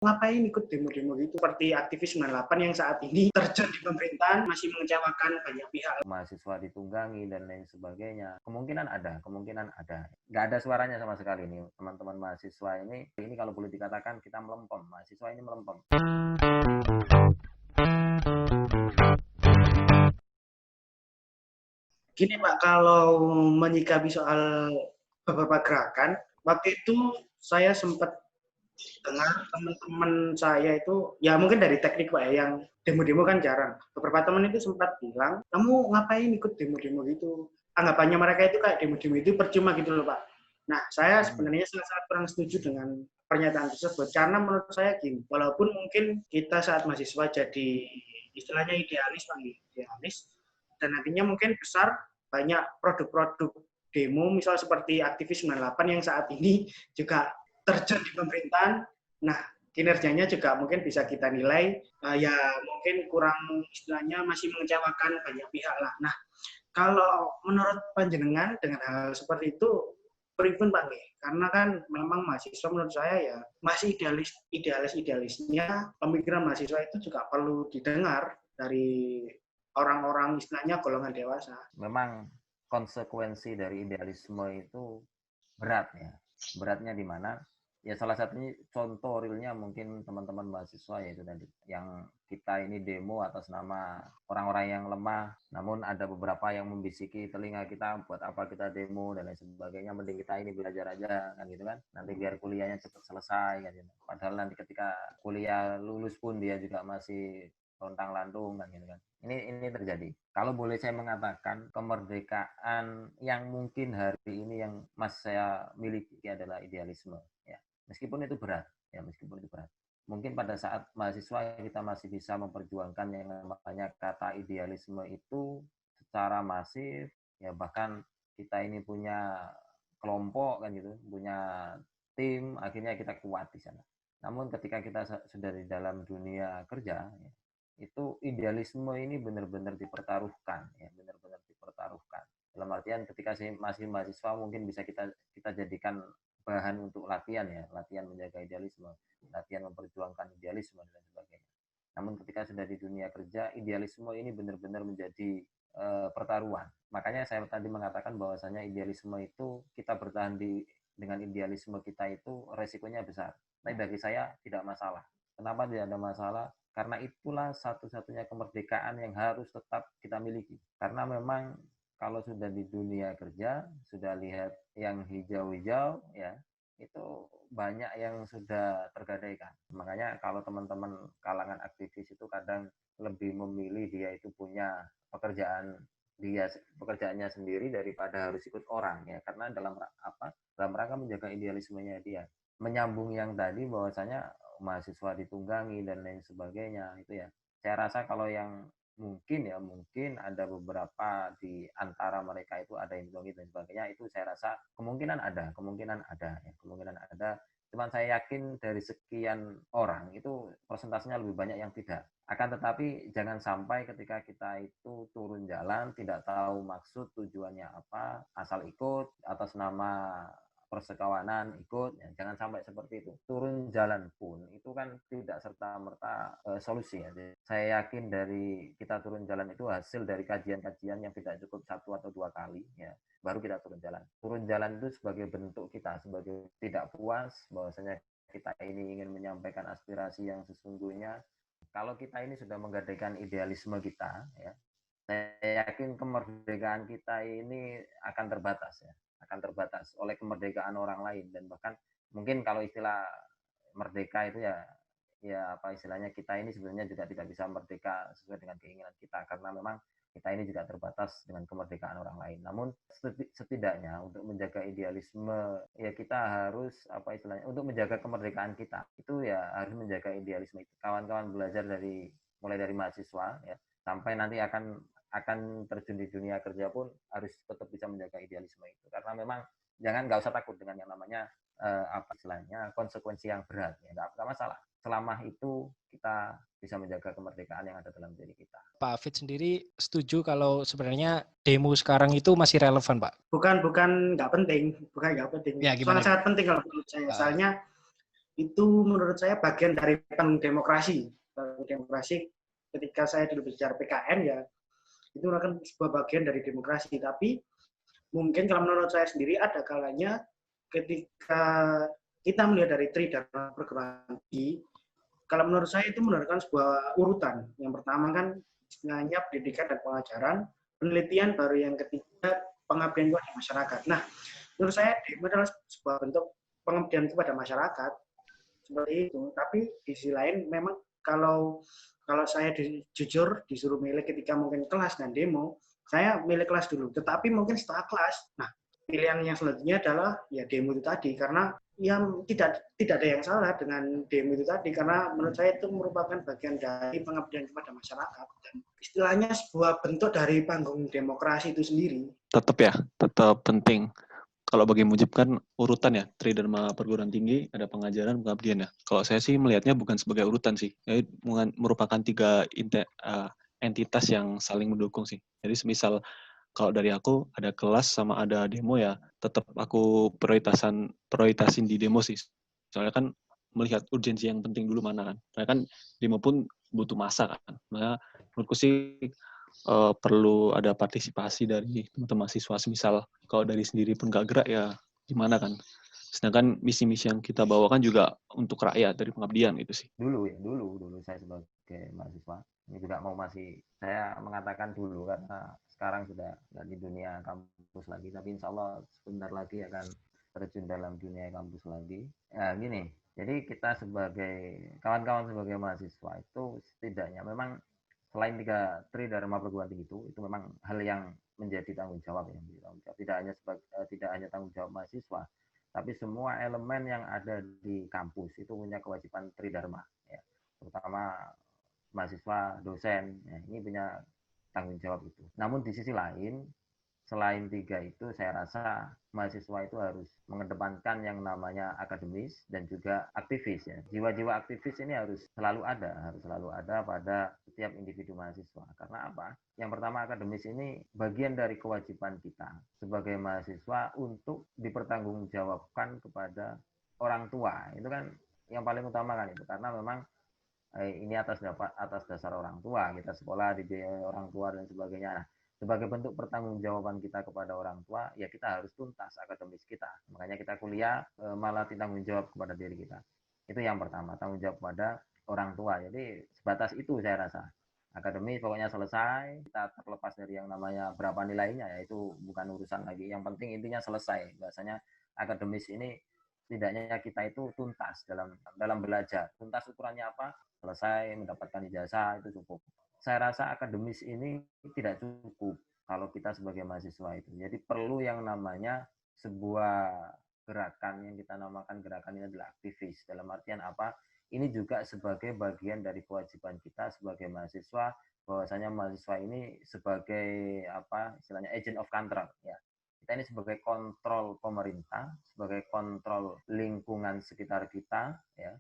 ngapain ikut demo-demo gitu seperti aktivis 98 yang saat ini terjun di pemerintahan masih mengecewakan banyak pihak. Mahasiswa ditunggangi dan lain sebagainya. Kemungkinan ada. Nggak ada suaranya sama sekali nih teman-teman mahasiswa ini. Ini kalau boleh dikatakan kita melempem. Mahasiswa ini melempem. Gini Pak, kalau menyikapi soal beberapa gerakan, waktu itu saya sempat dengar teman-teman saya itu, ya mungkin dari teknik Pak ya, yang demo-demo kan jarang. Beberapa teman itu sempat bilang, kamu ngapain ikut demo-demo gitu? Anggapannya mereka itu kayak demo-demo itu percuma gitu loh Pak. Nah, saya sebenarnya sangat kurang setuju dengan pernyataan tersebut, karena menurut saya gini, walaupun mungkin kita saat mahasiswa jadi istilahnya idealis Pak, idealis, dan nantinya mungkin besar banyak produk-produk demo, misal seperti aktivis 98 yang saat ini juga terjun di pemerintahan. Nah, kinerjanya juga mungkin bisa kita nilai ya mungkin kurang istilahnya masih mengecewakan banyak pihak lah. Nah, kalau menurut panjenengan dengan hal seperti itu pripun Pak nih? Karena kan memang mahasiswa menurut saya ya masih idealisnya pemikiran mahasiswa itu juga perlu didengar dari orang-orang istilahnya golongan dewasa. Memang konsekuensi dari idealisme itu berat ya. Beratnya di mana? Ya salah satunya contoh realnya mungkin teman-teman mahasiswa yaitu tadi yang kita ini demo atas nama orang-orang yang lemah, namun ada beberapa yang membisiki telinga kita buat apa kita demo dan lain sebagainya, mending kita ini belajar aja kan gitu kan, nanti biar kuliahnya cepat selesai kan gitu. Padahal nanti ketika kuliah lulus pun dia juga masih lontang lantung kan gitu kan. Ini terjadi. Kalau boleh saya mengatakan kemerdekaan yang mungkin hari ini yang saya miliki adalah idealisme ya. Meskipun itu berat, Mungkin pada saat mahasiswa kita masih bisa memperjuangkan yang namanya kata idealisme itu secara masif, ya bahkan kita ini punya kelompok kan gitu, punya tim, akhirnya kita kuat di sana. Namun ketika kita sudah di dalam dunia kerja, ya, itu idealisme ini benar-benar dipertaruhkan, ya benar-benar dipertaruhkan. Dalam artian ketika masih mahasiswa mungkin bisa kita jadikan bahan untuk latihan ya, latihan menjaga idealisme, latihan memperjuangkan idealisme dan sebagainya. Namun ketika sudah di dunia kerja, idealisme ini benar-benar menjadi pertaruhan. Makanya saya tadi mengatakan bahwasanya idealisme itu kita bertahan dengan idealisme kita itu resikonya besar. Tapi bagi saya tidak masalah. Kenapa tidak ada masalah? Karena itulah satu-satunya kemerdekaan yang harus tetap kita miliki. Karena memang kalau sudah di dunia kerja, sudah lihat yang hijau-hijau, ya itu banyak yang sudah tergadaikan. Makanya kalau teman-teman kalangan aktivis itu kadang lebih memilih dia itu punya pekerjaannya sendiri daripada harus ikut orang ya, karena dalam rangka menjaga idealismenya dia. Menyambung yang tadi bahwasanya mahasiswa ditunggangi dan lain sebagainya itu ya. Saya rasa kalau yang mungkin ada beberapa di antara mereka itu ada yang ditunggangi dan sebagainya, itu saya rasa kemungkinan ada. Cuman saya yakin dari sekian orang itu persentasenya lebih banyak yang tidak. Akan tetapi jangan sampai ketika kita itu turun jalan tidak tahu maksud tujuannya apa, asal ikut atas nama persekawanan ikut, ya, jangan sampai seperti itu. Turun jalan pun itu kan tidak serta-merta solusi ya. Jadi, saya yakin dari kita turun jalan itu hasil dari kajian-kajian yang tidak cukup 1 atau 2 kali ya, baru kita turun jalan. Turun jalan itu sebagai bentuk kita sebagai tidak puas bahwasanya kita ini ingin menyampaikan aspirasi yang sesungguhnya. Kalau kita ini sudah menggadaikan idealisme kita ya, saya yakin kemerdekaan kita ini akan terbatas oleh kemerdekaan orang lain, dan bahkan mungkin kalau istilah merdeka itu ya apa istilahnya, kita ini sebenarnya juga tidak bisa merdeka sesuai dengan keinginan kita karena memang kita ini juga terbatas dengan kemerdekaan orang lain. Namun setidaknya untuk menjaga idealisme ya kita harus apa istilahnya, untuk menjaga kemerdekaan kita itu ya harus menjaga idealisme itu. Kawan-kawan belajar mulai dari mahasiswa ya sampai nanti akan terjun di dunia kerja pun harus tetap bisa menjaga idealisme itu, karena memang nggak usah takut dengan yang namanya apa istilahnya konsekuensi yang berat ya, nggak masalah selama itu kita bisa menjaga kemerdekaan yang ada dalam diri kita. Pak Afid sendiri setuju kalau sebenarnya demo sekarang itu masih relevan, Pak? Bukan nggak penting, Ya, sangat penting kalau menurut saya. Soalnya itu menurut saya bagian dari panggung demokrasi. Panggung demokrasi ketika saya dulu bicara PKN ya, itu merupakan sebuah bagian dari demokrasi. Tapi mungkin kalau menurut saya sendiri ada kalanya ketika kita melihat dari Tridharma perguruan tinggi, kalau menurut saya itu menurunkan sebuah urutan. Yang pertama kan istilahnya pendidikan dan pengajaran, penelitian, baru yang ketiga pengabdian kepada masyarakat. Nah, menurut saya itu adalah sebuah bentuk pengabdian kepada masyarakat seperti itu. Tapi di sisi lain memang kalau saya jujur disuruh milih ketika mungkin kelas dan demo, saya milih kelas dulu. Tetapi mungkin setelah kelas, nah pilihan yang selanjutnya adalah ya demo itu tadi, karena yang tidak ada yang salah dengan demo itu tadi, karena menurut saya itu merupakan bagian dari pengabdian kepada masyarakat dan istilahnya sebuah bentuk dari panggung demokrasi itu sendiri. Tetap penting. Kalau bagi Mujib kan urutan ya, Tridharma perguruan tinggi, ada pengajaran, pengabdian ya. Kalau saya sih melihatnya bukan sebagai urutan sih, jadi merupakan tiga entitas yang saling mendukung sih. Jadi semisal kalau dari aku ada kelas sama ada demo ya, tetap aku prioritasin di demo sih. Soalnya kan melihat urgensi yang penting dulu mana kan. Soalnya kan demo pun butuh masa kan. Nah, menurutku sih perlu ada partisipasi dari teman-teman mahasiswa. Misal kalau dari sendiri pun gak gerak ya gimana kan. Sedangkan misi-misi yang kita bawakan juga untuk rakyat dari pengabdian gitu sih. Dulu saya sebagai mahasiswa ini juga saya mengatakan dulu karena sekarang sudah nggak di dunia kampus lagi, tapi insya Allah sebentar lagi akan terjun dalam dunia kampus lagi. Ya gini, jadi kita sebagai kawan-kawan sebagai mahasiswa itu setidaknya memang selain tiga Tridharma perguruan tinggi itu memang hal yang menjadi tanggung jawab ya, tidak hanya tanggung jawab mahasiswa, tapi semua elemen yang ada di kampus itu punya kewajiban Tridharma ya, terutama mahasiswa, dosen ya, ini punya tanggung jawab itu. Namun di sisi lain, selain tiga itu saya rasa mahasiswa itu harus mengedepankan yang namanya akademis dan juga aktivis ya. Jiwa-jiwa aktivis ini harus selalu ada pada setiap individu mahasiswa. Karena apa? Yang pertama, akademis ini bagian dari kewajiban kita sebagai mahasiswa untuk dipertanggungjawabkan kepada orang tua. Itu kan yang paling utama kan itu, karena memang ini atas dasar orang tua, kita sekolah dibiayai orang tua dan sebagainya. Nah, sebagai bentuk pertanggungjawaban kita kepada orang tua, ya kita harus tuntas akademis kita. Makanya kita kuliah malah ditanggung jawab kepada diri kita. Itu yang pertama, tanggung jawab kepada orang tua. Jadi sebatas itu saya rasa. Akademis pokoknya selesai, kita terlepas dari yang namanya berapa nilainya, ya itu bukan urusan lagi. Yang penting intinya selesai. Bahasanya akademis ini setidaknya kita itu tuntas dalam belajar. Tuntas ukurannya apa? Selesai mendapatkan ijazah itu cukup. Saya rasa akademis ini tidak cukup kalau kita sebagai mahasiswa itu. Jadi perlu yang namanya sebuah gerakan yang kita namakan gerakan ini adalah aktivis. Dalam artian apa? Ini juga sebagai bagian dari kewajiban kita sebagai mahasiswa, bahwasanya mahasiswa ini sebagai apa istilahnya agent of control ya. Kita ini sebagai kontrol pemerintah, sebagai kontrol lingkungan sekitar kita ya.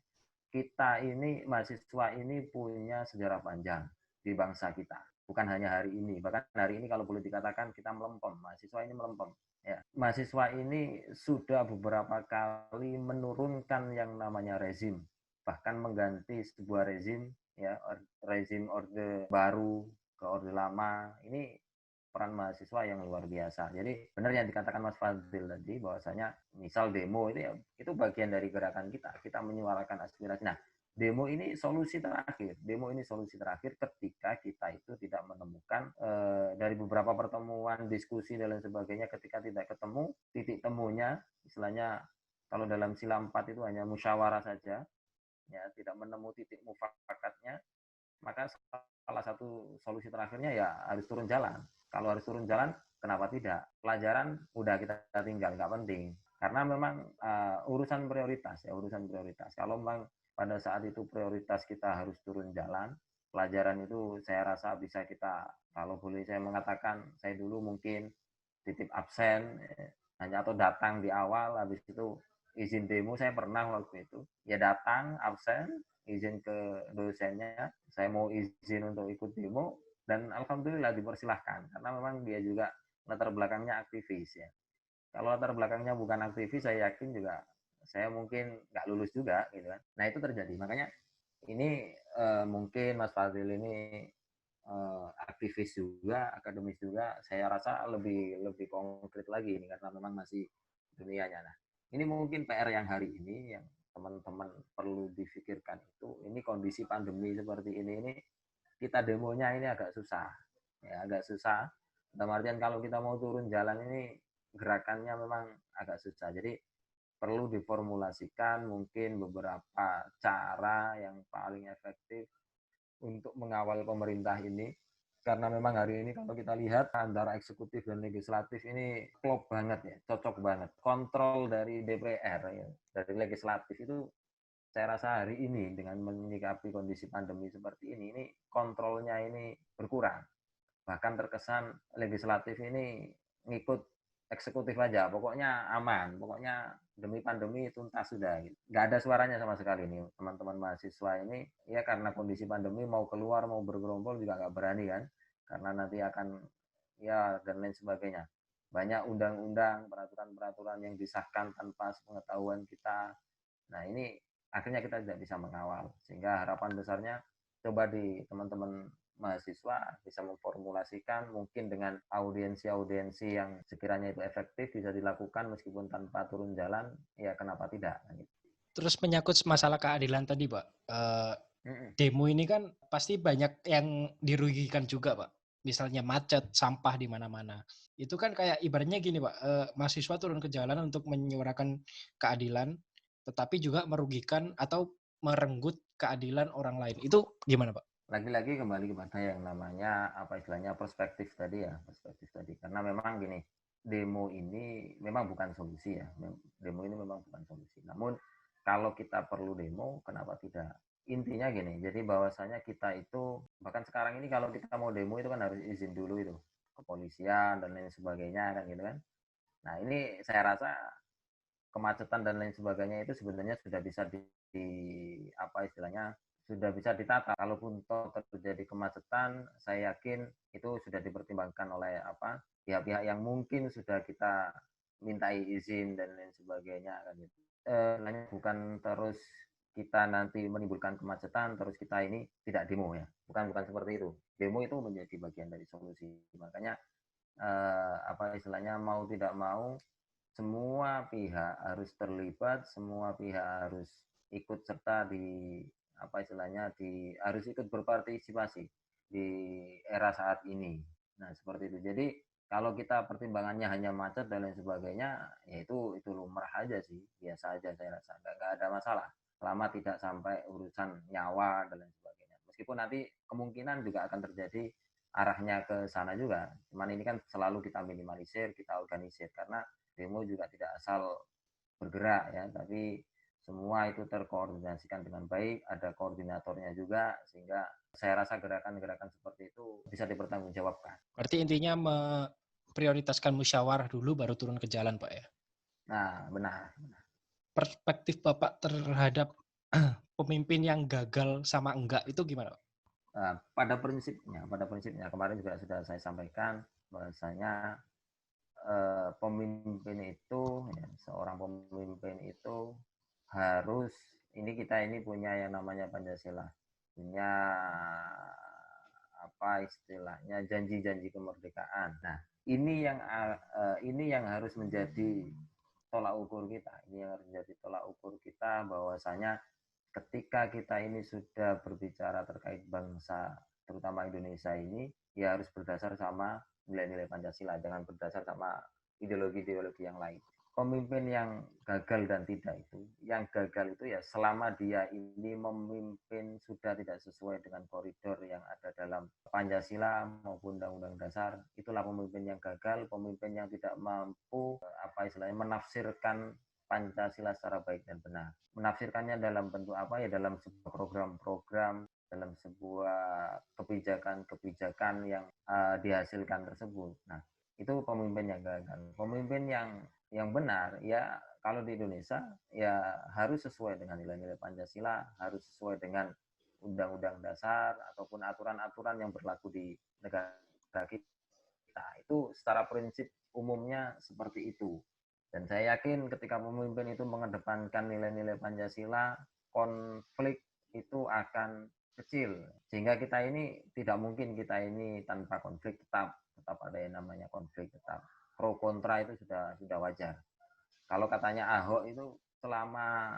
Kita ini mahasiswa ini punya sejarah panjang di bangsa kita. Bukan hanya hari ini, bahkan hari ini kalau boleh dikatakan kita melempem, mahasiswa ini melempem. Ya, mahasiswa ini sudah beberapa kali menurunkan yang namanya rezim, bahkan mengganti sebuah rezim, ya rezim orde baru ke orde lama. Ini peran mahasiswa yang luar biasa. Jadi benar yang dikatakan Mas Fadil tadi, bahwasanya misal demo itu ya itu bagian dari gerakan kita. Kita menyuarakan aspirasi. Nah, demo ini solusi terakhir. Demo ini solusi terakhir ketika kita itu tidak menemukan dari beberapa pertemuan, diskusi dan lain sebagainya, ketika tidak ketemu titik temunya, istilahnya kalau dalam sila 4 itu hanya musyawarah saja, ya tidak menemu titik mufakatnya, maka salah satu solusi terakhirnya ya harus turun jalan. Kalau harus turun jalan, kenapa tidak? Pelajaran udah kita tinggal, nggak penting. Karena memang urusan prioritas ya, urusan prioritas. Kalau memang pada saat itu prioritas kita harus turun jalan, pelajaran itu saya rasa bisa kita, kalau boleh saya mengatakan, saya dulu mungkin titip absen hanya atau datang di awal, habis itu izin demo saya pernah waktu itu. Ya datang, absen, izin ke dosennya, saya mau izin untuk ikut demo, dan alhamdulillah dipersilahkan karena memang dia juga latar belakangnya aktivis ya. Kalau latar belakangnya bukan aktivis, saya yakin juga saya mungkin nggak lulus juga gitu kan. Nah itu terjadi, makanya ini mungkin Mas Fadil ini aktivis juga, akademis juga, saya rasa lebih konkret lagi ini karena memang masih dunianya. Nah, ini mungkin PR yang hari ini yang teman-teman perlu difikirkan itu, ini kondisi pandemi seperti ini kita demonya ini agak susah, ya agak susah. Dalam artian kalau kita mau turun jalan ini gerakannya memang agak susah. Jadi perlu diformulasikan mungkin beberapa cara yang paling efektif untuk mengawal pemerintah ini, karena memang hari ini kalau kita lihat antara eksekutif dan legislatif ini klop banget ya, cocok banget. Kontrol dari DPR ya, dari legislatif itu saya rasa hari ini dengan menyikapi kondisi pandemi seperti ini kontrolnya ini berkurang. Bahkan terkesan legislatif ini ngikut eksekutif aja, pokoknya aman, pokoknya demi pandemi tuntas sudah. Gitu. Nggak ada suaranya sama sekali nih teman-teman mahasiswa ini, ya karena kondisi pandemi mau keluar, mau bergerombol juga nggak berani kan, karena nanti akan ya dan lain sebagainya. Banyak undang-undang, peraturan-peraturan yang disahkan tanpa sepengetahuan kita. Nah ini akhirnya kita tidak bisa mengawal, sehingga harapan besarnya coba di teman-teman mahasiswa bisa memformulasikan mungkin dengan audiensi-audiensi yang sekiranya itu efektif bisa dilakukan meskipun tanpa turun jalan, ya kenapa tidak. Terus menyangkut masalah keadilan tadi, Pak. Demo ini kan pasti banyak yang dirugikan juga, Pak. Misalnya macet, sampah di mana-mana. Itu kan kayak ibaratnya gini, Pak. Mahasiswa turun ke jalan untuk menyuarakan keadilan, tetapi juga merugikan atau merenggut keadilan orang lain. Itu gimana, Pak? Lagi-lagi kembali kepada yang namanya apa istilahnya perspektif tadi ya, perspektif tadi. Karena memang gini, demo ini memang bukan solusi ya. Demo ini memang bukan solusi. Namun kalau kita perlu demo, kenapa tidak? Intinya gini, jadi bahwasanya kita itu bahkan sekarang ini kalau kita mau demo itu kan harus izin dulu itu kepolisian dan lain sebagainya kan gitu kan. Nah ini saya rasa kemacetan dan lain sebagainya itu sebenarnya sudah bisa di apa istilahnya sudah bisa ditata. Kalaupun toh terjadi kemacetan, saya yakin itu sudah dipertimbangkan oleh apa pihak-pihak yang mungkin sudah kita mintai izin dan lain sebagainya kan gitu. Bukan terus kita nanti menimbulkan kemacetan terus kita ini tidak demo ya. Bukan seperti itu. Demo itu menjadi bagian dari solusi. Makanya apa istilahnya mau tidak mau semua pihak harus terlibat, semua pihak harus ikut serta di apa istilahnya harus ikut berpartisipasi di era saat ini. Nah, seperti itu. Jadi kalau kita pertimbangannya hanya macet dan lain sebagainya, ya itu lumrah aja sih, biasa aja saya rasa. Nggak ada masalah. Selama tidak sampai urusan nyawa dan lain sebagainya. Meskipun nanti kemungkinan juga akan terjadi arahnya ke sana juga. Cuman ini kan selalu kita minimalisir, kita organisir karena demo juga tidak asal bergerak ya, tapi semua itu terkoordinasikan dengan baik, ada koordinatornya juga, sehingga saya rasa gerakan-gerakan seperti itu bisa dipertanggungjawabkan. Berarti intinya memprioritaskan musyawarah dulu baru turun ke jalan, Pak ya? Nah, benar. Perspektif Bapak terhadap pemimpin yang gagal sama enggak itu gimana, Pak? Pada prinsipnya kemarin juga sudah saya sampaikan bahwasanya pemimpin itu ya, seorang pemimpin itu harus kita ini punya yang namanya Pancasila, punya apa istilahnya janji-janji kemerdekaan. Nah ini yang harus menjadi tolak ukur kita, bahwasanya ketika kita ini sudah berbicara terkait bangsa terutama Indonesia ini ya harus berdasar sama nilai-nilai Pancasila, jangan berdasar sama ideologi-ideologi yang lain. Pemimpin yang gagal dan tidak yang gagal itu ya selama dia ini memimpin sudah tidak sesuai dengan koridor yang ada dalam Pancasila maupun Undang-Undang Dasar, itulah pemimpin yang gagal, pemimpin yang tidak mampu apa istilahnya menafsirkan Pancasila secara baik dan benar. Menafsirkannya dalam bentuk apa ya, dalam sebuah program-program, dalam sebuah kebijakan-kebijakan yang dihasilkan tersebut. Nah, itu pemimpin yang gagal. Pemimpin yang benar ya kalau di Indonesia ya harus sesuai dengan nilai-nilai Pancasila, harus sesuai dengan Undang-Undang Dasar ataupun aturan-aturan yang berlaku di negara kita. Itu secara prinsip umumnya seperti itu. Dan saya yakin ketika pemimpin itu mengedepankan nilai-nilai Pancasila, konflik itu akan kecil. Sehingga kita ini tidak mungkin kita ini tanpa konflik, tetap ada yang namanya konflik, tetap pro kontra itu sudah wajar. Kalau katanya Ahok itu selama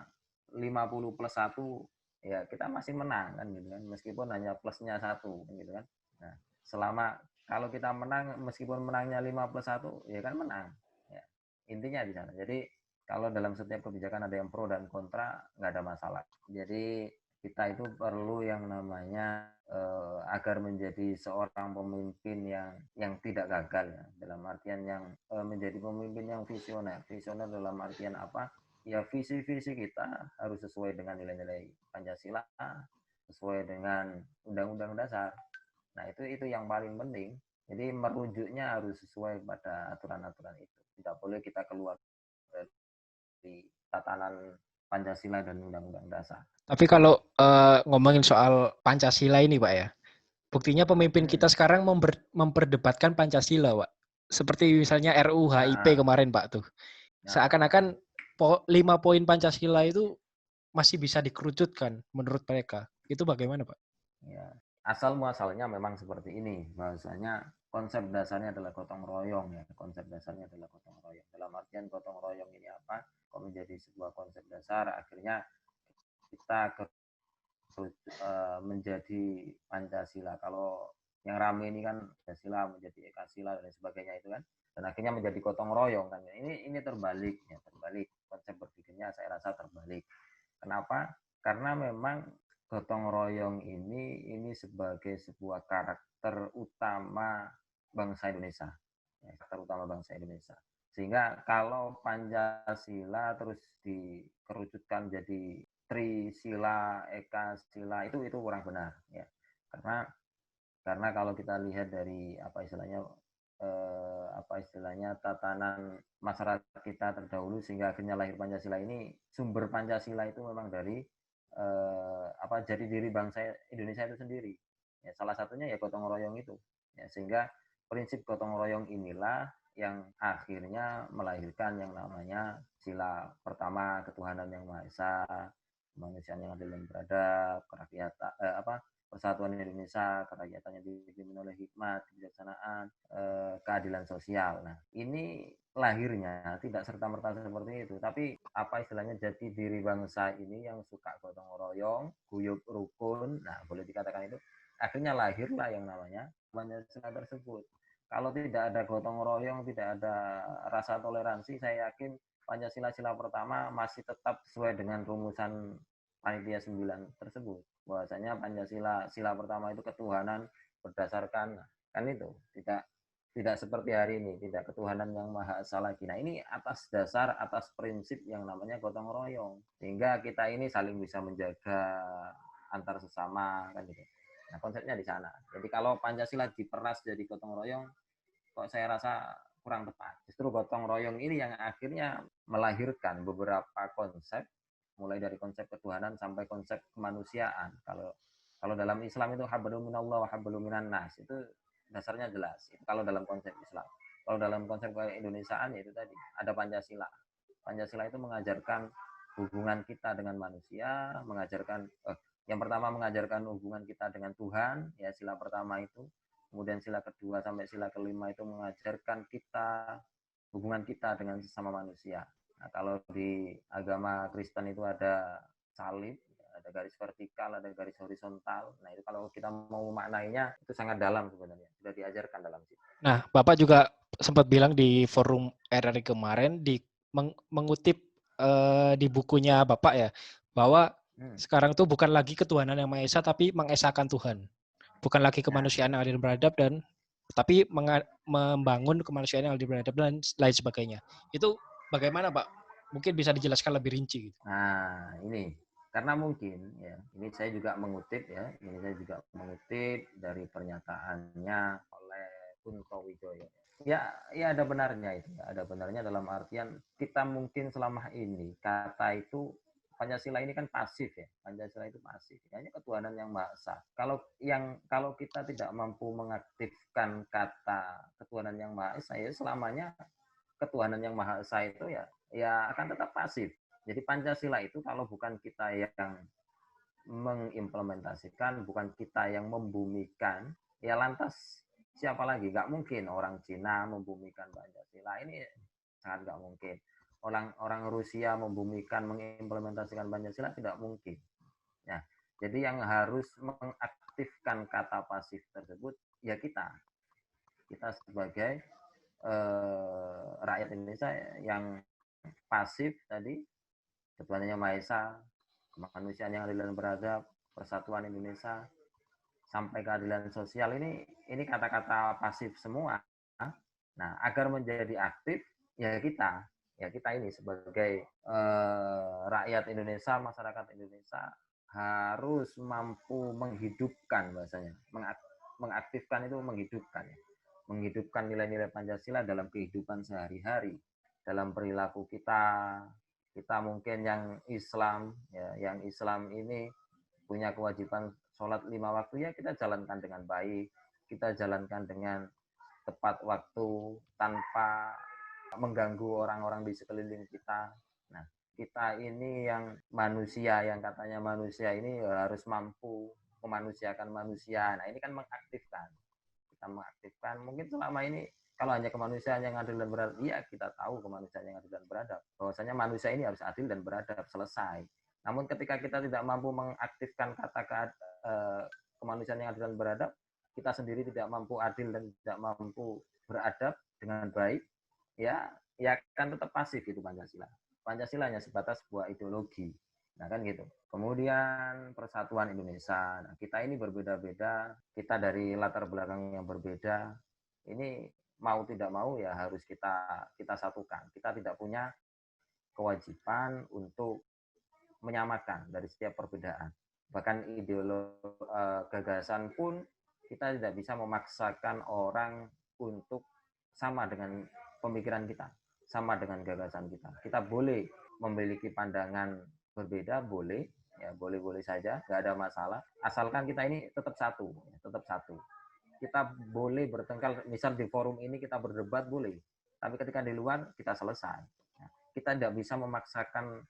50 plus 1 ya kita masih menang kan gitu kan, meskipun hanya plusnya 1 gitu kan. Nah, selama kalau kita menang meskipun menangnya 5 plus 1 ya kan menang. Ya, intinya di sana. Jadi kalau dalam setiap kebijakan ada yang pro dan kontra nggak ada masalah. Jadi kita itu perlu yang namanya agar menjadi seorang pemimpin yang tidak gagal ya, dalam artian yang menjadi pemimpin yang visioner dalam artian apa ya, visi-visi kita harus sesuai dengan nilai-nilai Pancasila, sesuai dengan Undang-Undang Dasar. Nah itu yang paling penting. Jadi merujuknya harus sesuai pada aturan-aturan itu, tidak boleh kita keluar dari tatanan Pancasila dan Undang-Undang Dasar. Tapi kalau ngomongin soal Pancasila ini, Pak ya, buktinya pemimpin kita sekarang memperdebatkan Pancasila, Pak. Seperti misalnya RUU HIP kemarin, Pak, tuh. Seakan-akan 5 poin Pancasila itu masih bisa dikerucutkan menurut mereka. Itu bagaimana, Pak? Ya, asal muasalnya memang seperti ini. Bahwasanya konsep dasarnya adalah gotong royong ya. Konsep dasarnya adalah gotong royong. Dalam artian gotong royong ini apa? Kok menjadi sebuah konsep dasar, akhirnya kita menjadi Pancasila. Kalau yang rame ini kan Pancasila menjadi Ekasila dan sebagainya itu kan, dan akhirnya menjadi gotong royong kan. Ini terbalik ya, terbalik. Konsep berpikirnya saya rasa terbalik. Kenapa? Karena memang gotong royong ini sebagai sebuah karakter utama bangsa Indonesia. Ya, karakter utama bangsa Indonesia. Sehingga kalau Pancasila terus dikerucutkan jadi Trisila, Ekasila itu kurang benar ya. Karena kalau kita lihat dari apa istilahnya tatanan masyarakat kita terdahulu sehingga akhirnya lahir Pancasila ini, sumber Pancasila itu memang dari jadi diri bangsa Indonesia itu sendiri. Ya, salah satunya ya gotong royong itu. Ya, sehingga prinsip gotong royong inilah yang akhirnya melahirkan yang namanya sila pertama, ketuhanan yang Maha Esa, kemanusiaan yang adil dan beradab, kerakyatan persatuan Indonesia, kerakyatannya dipimpin oleh hikmat, kebijaksanaan, keadilan sosial. Nah, ini lahirnya tidak serta-merta seperti itu, tapi apa istilahnya jati diri bangsa ini yang suka gotong royong, guyup rukun, nah boleh dikatakan itu, akhirnya lahirlah yang namanya Pancasila tersebut. Kalau tidak ada gotong royong, tidak ada rasa toleransi, saya yakin Pancasila sila pertama masih tetap sesuai dengan rumusan Panitia 9 tersebut. Bahwasanya Pancasila sila pertama itu ketuhanan berdasarkan kan itu tidak seperti hari ini, tidak ketuhanan yang Maha Esa lagi. Nah, ini atas prinsip yang namanya gotong royong. Sehingga kita ini saling bisa menjaga antar sesama kan gitu. Nah, konsepnya di sana. Jadi kalau Pancasila diperas jadi gotong royong, kok saya rasa kurang tepat. Justru gotong royong ini yang akhirnya melahirkan beberapa konsep, mulai dari konsep ketuhanan sampai konsep kemanusiaan. Kalau dalam Islam itu hablum minallah wa hablum minan nas, itu dasarnya jelas. Itu kalau dalam konsep Islam. Kalau dalam konsep keindonesiaan ya itu tadi, ada Pancasila. Pancasila itu mengajarkan hubungan kita dengan manusia, mengajarkan yang pertama mengajarkan hubungan kita dengan Tuhan, ya sila pertama itu. Kemudian sila kedua sampai sila kelima itu mengajarkan kita hubungan kita dengan sesama manusia. Nah, kalau di agama Kristen itu ada salib, ada garis vertikal, ada garis horizontal. Nah, itu kalau kita mau memaknainya itu sangat dalam sebenarnya, sudah diajarkan dalam situ. Nah, Bapak juga sempat bilang di forum RRI kemarin mengutip di bukunya Bapak ya, bahwa sekarang itu bukan lagi ketuhanan yang Maha Esa tapi mengesahkan Tuhan. Bukan lagi kemanusiaan yang adil beradab tapi membangun kemanusiaan yang adil beradab dan lain sebagainya. Itu bagaimana, Pak? Mungkin bisa dijelaskan lebih rinci gitu. Nah, ini karena mungkin ya, ini saya juga mengutip dari pernyataannya oleh Kunto Wijoyo. Ya ada benarnya itu. Ada benarnya dalam artian kita mungkin selama ini kata itu Pancasila ini kan pasif ya. Pancasila itu pasif. Hanya ketuhanan yang Maha Esa. Kalau kita tidak mampu mengaktifkan kata ketuhanan yang Maha Esa, ya selamanya ketuhanan yang Maha Esa itu ya akan tetap pasif. Jadi Pancasila itu kalau bukan kita yang mengimplementasikan, bukan kita yang membumikan, ya lantas siapa lagi? Nggak mungkin orang Cina membumikan Pancasila, ini sangat nggak mungkin. Orang Rusia membumikan, mengimplementasikan Pancasila tidak mungkin. Ya, jadi yang harus mengaktifkan kata pasif tersebut ya kita sebagai rakyat Indonesia yang pasif tadi, ketuhanannya Maha Esa, kemanusiaan yang adil dan beradab, persatuan Indonesia, sampai keadilan sosial, ini kata-kata pasif semua. Nah, agar menjadi aktif ya kita ini sebagai rakyat Indonesia, masyarakat Indonesia harus mampu menghidupkan, bahasanya mengaktifkan itu menghidupkan nilai-nilai Pancasila dalam kehidupan sehari-hari, dalam perilaku kita mungkin yang Islam ini punya kewajiban sholat 5 waktu, ya kita jalankan dengan baik, kita jalankan dengan tepat waktu tanpa mengganggu orang-orang di sekeliling kita. Nah, kita ini yang manusia, yang katanya manusia ini harus mampu memanusiakan manusia. Nah, ini kan mengaktifkan. Kita mengaktifkan. Mungkin selama ini kalau hanya kemanusiaan yang adil dan beradab, iya kita tahu kemanusiaan yang adil dan beradab. Bahwasanya manusia ini harus adil dan beradab, selesai. Namun ketika kita tidak mampu mengaktifkan kata kemanusiaan yang adil dan beradab, kita sendiri tidak mampu adil dan tidak mampu beradab dengan baik, ya akan tetap pasif itu Pancasila. Pancasila hanya sebatas sebuah ideologi. Nah kan gitu. Kemudian persatuan Indonesia. Nah, kita ini berbeda-beda, kita dari latar belakang yang berbeda. Ini mau tidak mau ya harus kita satukan. Kita tidak punya kewajiban untuk menyamakan dari setiap perbedaan. Bahkan gagasan pun kita tidak bisa memaksakan orang untuk sama dengan pemikiran kita, sama dengan gagasan kita. Kita boleh memiliki pandangan berbeda, boleh, ya boleh-boleh saja, nggak ada masalah. Asalkan kita ini tetap satu. Kita boleh bertengkar, misal di forum ini kita berdebat boleh, tapi ketika di luar kita selesai. Kita tidak bisa memaksakan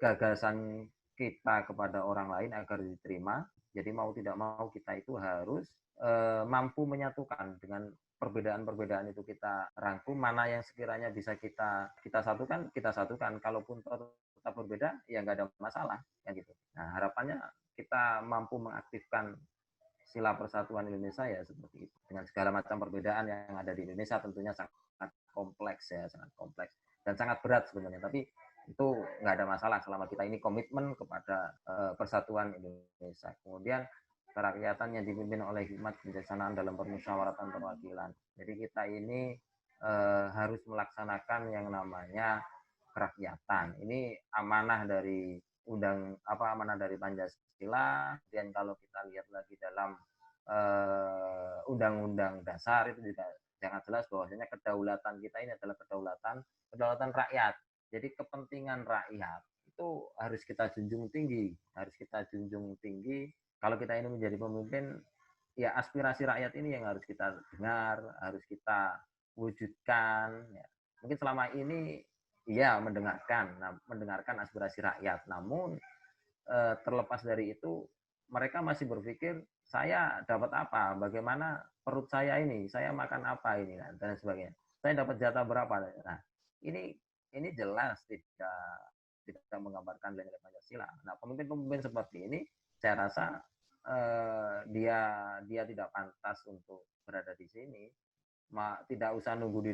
gagasan kita kepada orang lain agar diterima. Jadi mau tidak mau kita itu harus mampu menyatukan dengan perbedaan-perbedaan itu, kita rangkum mana yang sekiranya bisa kita satukan. Kalaupun tetap berbeda ya nggak ada masalah ya gitu. Nah, harapannya kita mampu mengaktifkan sila persatuan Indonesia ya seperti itu, dengan segala macam perbedaan yang ada di Indonesia. Tentunya sangat kompleks dan sangat berat sebenarnya, tapi itu nggak ada masalah selama kita ini komitmen kepada persatuan Indonesia. Kemudian kerakyatan yang dipimpin oleh hikmat kebijaksanaan dalam permusyawaratan perwakilan. Jadi kita ini harus melaksanakan yang namanya kerakyatan. Ini amanah dari amanah dari Pancasila. Dan kalau kita lihat lagi dalam Undang-Undang Dasar itu juga sangat jelas bahwasanya kedaulatan kita ini adalah kedaulatan rakyat. Jadi kepentingan rakyat itu harus kita junjung tinggi, Kalau kita ini menjadi pemimpin, ya aspirasi rakyat ini yang harus kita dengar, harus kita wujudkan. Ya. Mungkin selama ini ya mendengarkan aspirasi rakyat, namun terlepas dari itu mereka masih berpikir saya dapat apa, bagaimana perut saya ini, saya makan apa ini dan sebagainya. Saya dapat jatah berapa. Nah, ini jelas tidak menggambarkan nilai Pancasila. Nah, pemimpin-pemimpin seperti ini saya rasa dia tidak pantas untuk berada di sini. Tidak usah nunggu di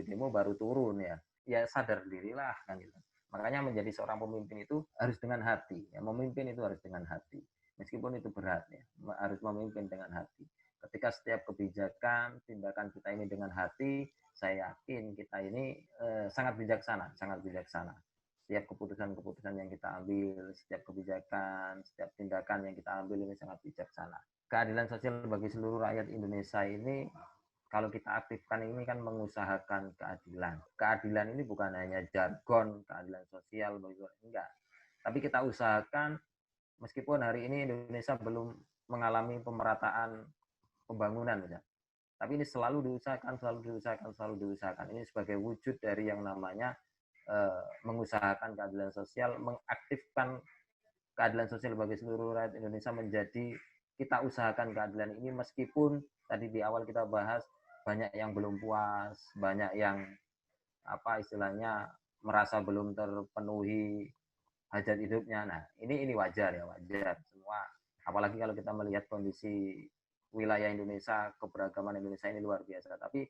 demo baru turun ya. Ya sadar dirilah kan gitu. Makanya menjadi seorang pemimpin itu harus dengan hati. Ya, memimpin itu harus dengan hati. Meskipun itu berat ya, harus memimpin dengan hati. Ketika setiap kebijakan, tindakan kita ini dengan hati, saya yakin kita ini sangat bijaksana. Setiap keputusan-keputusan yang kita ambil, setiap kebijakan, setiap tindakan yang kita ambil ini sangat bijaksana. Keadilan sosial bagi seluruh rakyat Indonesia ini, kalau kita aktifkan ini kan mengusahakan keadilan. Keadilan ini bukan hanya jargon, keadilan sosial, enggak. Tapi kita usahakan, meskipun hari ini Indonesia belum mengalami pemerataan pembangunan, Tapi ini selalu diusahakan, selalu diusahakan, selalu diusahakan. Ini sebagai wujud dari yang namanya mengusahakan keadilan sosial, mengaktifkan keadilan sosial bagi seluruh rakyat Indonesia menjadi kita usahakan keadilan ini meskipun tadi di awal kita bahas banyak yang belum puas, banyak yang apa istilahnya merasa belum terpenuhi hajat hidupnya. Nah, ini wajar ya, wajar semua. Apalagi kalau kita melihat kondisi wilayah Indonesia, keberagaman Indonesia ini luar biasa. Tapi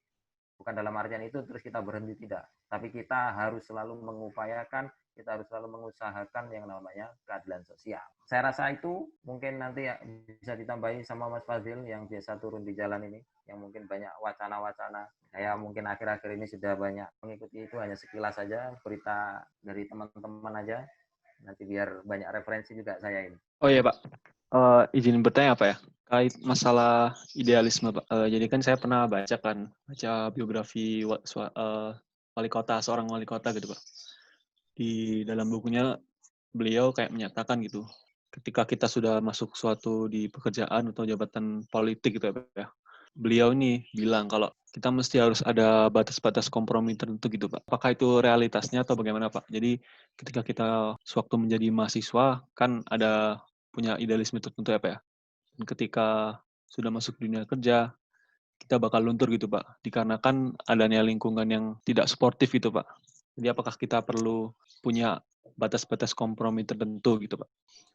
bukan dalam artian itu terus kita berhenti, tidak. Tapi kita harus selalu mengupayakan, kita harus selalu mengusahakan yang namanya keadilan sosial. Saya rasa itu mungkin nanti ya bisa ditambahi sama Mas Fadil yang biasa turun di jalan ini, yang mungkin banyak wacana-wacana. Saya mungkin akhir-akhir ini sudah banyak mengikuti itu, hanya sekilas saja, berita dari teman-teman aja. Nanti biar banyak referensi juga saya ini. Oh iya Pak, izin bertanya apa ya? Kait masalah idealisme Pak. Jadi kan saya pernah baca biografi wali kota, seorang wali kota gitu Pak. Di dalam bukunya beliau kayak menyatakan gitu, ketika kita sudah masuk suatu di pekerjaan atau jabatan politik gitu ya, beliau ini bilang kalau kita mesti harus ada batas-batas kompromi tertentu gitu Pak. Apakah itu realitasnya atau bagaimana Pak? Jadi ketika kita sewaktu menjadi mahasiswa kan ada punya idealisme tertentu ya Pak ya. Dan ketika sudah masuk dunia kerja, kita bakal luntur gitu Pak. Dikarenakan adanya lingkungan yang tidak sportif gitu Pak. Jadi apakah kita perlu punya batas-batas kompromi tertentu gitu Pak?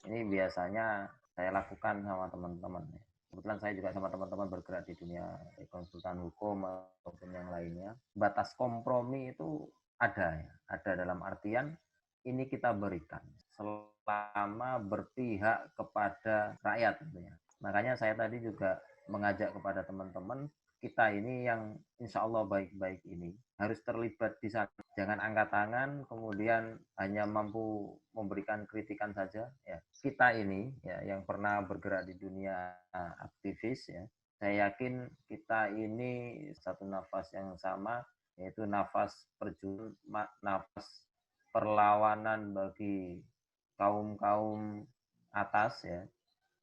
Ini biasanya saya lakukan sama teman-teman. Kebetulan saya juga sama teman-teman bergerak di dunia konsultan hukum maupun yang lainnya. Batas kompromi itu ada ya. Ada dalam artian ini kita berikan selama berpihak kepada rakyat tentunya. Makanya saya tadi juga mengajak kepada teman-teman kita ini yang insya Allah baik-baik ini harus terlibat di sana. Jangan angkat tangan kemudian hanya mampu memberikan kritikan saja. Ya, kita ini ya yang pernah bergerak di dunia aktivis ya, saya yakin kita ini satu nafas yang sama, yaitu nafas perjuangan, nafas perlawanan bagi kaum-kaum atas ya.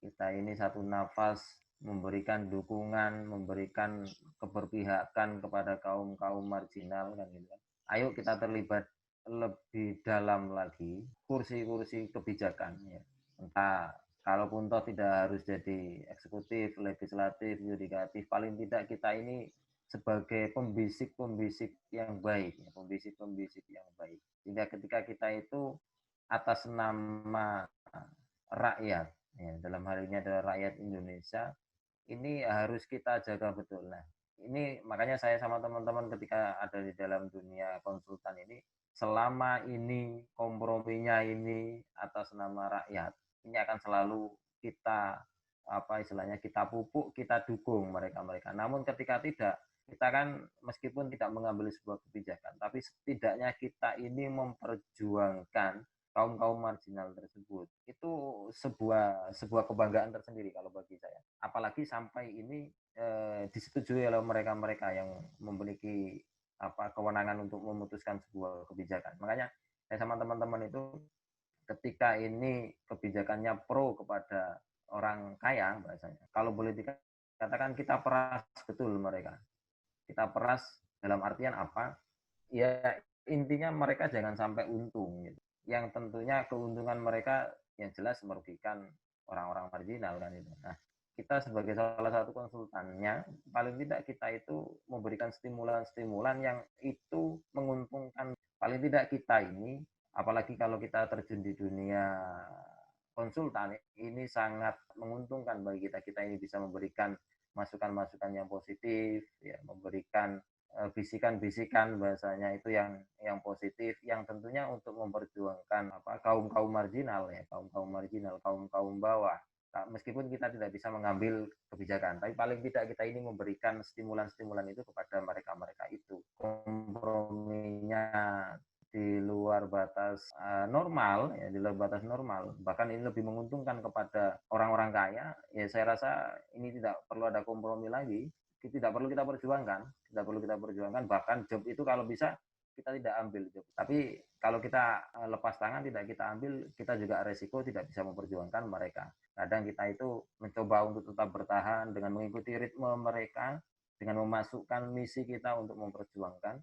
Kita ini satu nafas memberikan dukungan, memberikan keberpihakan kepada kaum-kaum marginal kan gitu. Ayo kita terlibat lebih dalam lagi kursi-kursi kebijakan ya. Entah kalaupun toh tidak harus jadi eksekutif, legislatif, yudikatif, paling tidak kita ini sebagai pembisik-pembisik yang baik, ya, pembisik-pembisik yang baik. Sehingga ketika kita itu atas nama rakyat, ya, dalam hal ini adalah rakyat Indonesia, ini harus kita jaga betul. Nah, ini makanya saya sama teman-teman ketika ada di dalam dunia konsultan ini, selama ini komprominya ini atas nama rakyat, ini akan selalu kita apa istilahnya kita pupuk, kita dukung mereka-mereka. Namun ketika tidak, kita kan meskipun tidak mengambil sebuah kebijakan, tapi setidaknya kita ini memperjuangkan kaum-kaum marginal tersebut. Itu sebuah kebanggaan tersendiri kalau bagi saya. Apalagi sampai ini disetujui oleh mereka-mereka yang memiliki kewenangan untuk memutuskan sebuah kebijakan. Makanya saya sama teman-teman itu ketika ini kebijakannya pro kepada orang kaya bahasanya. Kalau boleh dikatakan kita peras betul mereka. Kita peras dalam artian apa? Ya intinya mereka jangan sampai untung gitu. Yang tentunya keuntungan mereka yang jelas merugikan orang-orang marginal kan itu. Nah, kita sebagai salah satu konsultannya, paling tidak kita itu memberikan stimulan-stimulan yang itu menguntungkan. Paling tidak kita ini, apalagi kalau kita terjun di dunia konsultan, ini sangat menguntungkan bagi kita. Kita ini bisa memberikan masukan-masukan yang positif, ya, memberikan bisikan-bisikan bahasanya itu yang positif, yang tentunya untuk memperjuangkan kaum-kaum marginal ya, kaum-kaum marginal, kaum-kaum bawah. Meskipun kita tidak bisa mengambil kebijakan, tapi paling tidak kita ini memberikan stimulan-stimulan itu kepada mereka-mereka itu. Komprominya di luar batas normal ya, di luar batas normal, bahkan ini lebih menguntungkan kepada orang-orang kaya, ya saya rasa ini tidak perlu ada kompromi lagi. Tidak perlu kita perjuangkan, bahkan job itu kalau bisa kita tidak ambil job. Tapi kalau kita lepas tangan, tidak kita ambil, kita juga resiko tidak bisa memperjuangkan mereka. Kadang kita itu mencoba untuk tetap bertahan dengan mengikuti ritme mereka, dengan memasukkan misi kita untuk memperjuangkan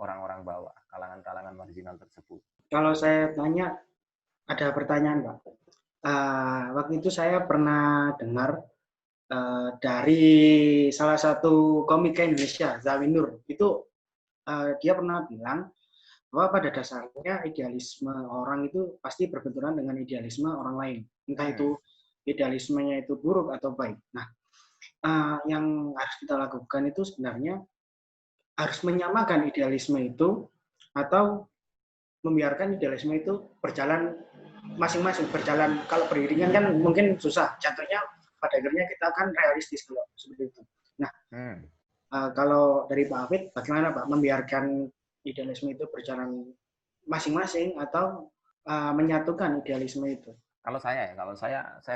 orang-orang bawah, kalangan-kalangan marginal tersebut. Kalau saya tanya, ada pertanyaan Pak. Waktu itu saya pernah dengar dari salah satu komika Indonesia, Zawinur, itu dia pernah bilang bahwa pada dasarnya idealisme orang itu pasti berbenturan dengan idealisme orang lain. Entah itu idealismenya itu buruk atau baik. Nah, yang harus kita lakukan itu sebenarnya harus menyamakan idealisme itu atau membiarkan idealisme itu berjalan masing-masing, berjalan. Kalau beriringan kan mungkin susah. Jatuhnya pada akhirnya kita akan realistis kalau seperti itu. Nah, kalau dari Pak Hafid, bagaimana Pak membiarkan idealisme itu berjalan masing-masing atau menyatukan idealisme itu? Kalau saya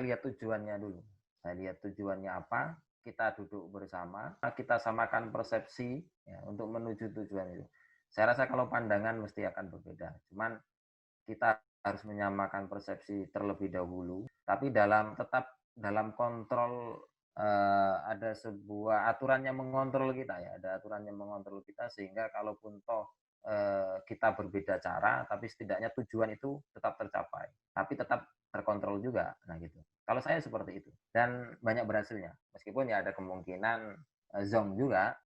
lihat tujuannya dulu. Saya lihat tujuannya apa, kita duduk bersama, kita samakan persepsi ya, untuk menuju tujuan itu. Saya rasa kalau pandangan mesti akan berbeda. Cuman kita harus menyamakan persepsi terlebih dahulu, tapi tetap dalam kontrol, ada sebuah aturan yang mengontrol kita ya, ada aturan yang mengontrol kita sehingga kalaupun toh kita berbeda cara, tapi setidaknya tujuan itu tetap tercapai, tapi tetap terkontrol juga. Nah gitu. Kalau saya seperti itu dan banyak berhasilnya, meskipun ya ada kemungkinan zonk juga.